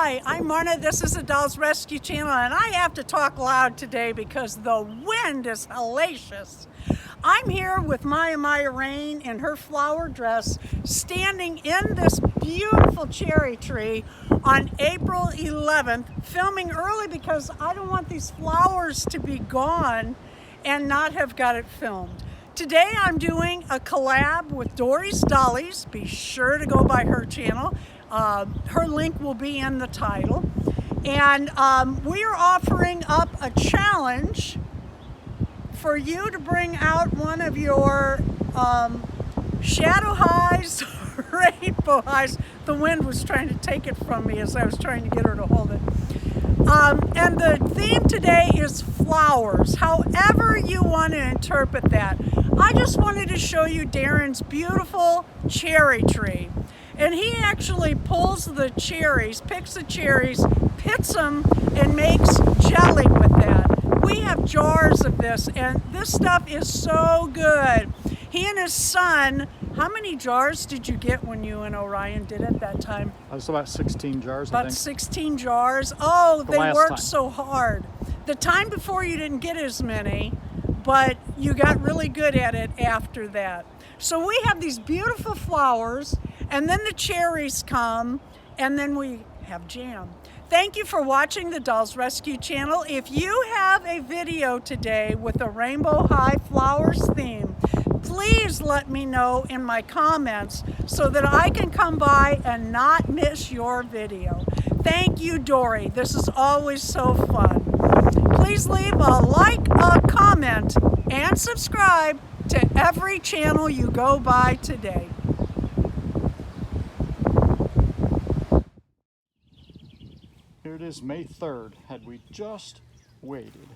Hi, I'm Marna. This is the Dolls Rescue Channel, and I have to talk loud today because the wind is hellacious. I'm here with Amaya Raine in her flower dress, standing in this beautiful cherry tree on April 11th, filming early because I don't want these flowers to be gone and not have got it filmed. Today I'm doing a collab with Dory's Dollies. Be sure to go by her channel. Her link will be in the title. And we are offering up a challenge for you to bring out one of your shadow highs, rainbow highs. The wind was trying to take it from me as I was trying to get her to hold it. And the theme today is flowers, however you want to interpret that. I just wanted to show you Darren's beautiful cherry tree. And he actually pulls the cherries, picks the cherries, pits them, and makes jelly with that. We have jars of this, and this stuff is so good. He and his son, how many jars did you get when you and Orion did it that time? It was about 16 jars, I think. About 16 jars. Oh, they worked time. so hard. The time before you didn't get as many, but you got really good at it after that. So we have these beautiful flowers, and then the cherries come, and then we have jam. Thank you for watching the Dolls Rescue Channel. If you have a video today with a Rainbow High Flowers theme, please let me know in my comments so that I can come by and not miss your video. Thank you, Dory. This is always so fun. Please leave a like, a comment, and subscribe to every channel you go by today. Here it is, May 3rd, had we just waited.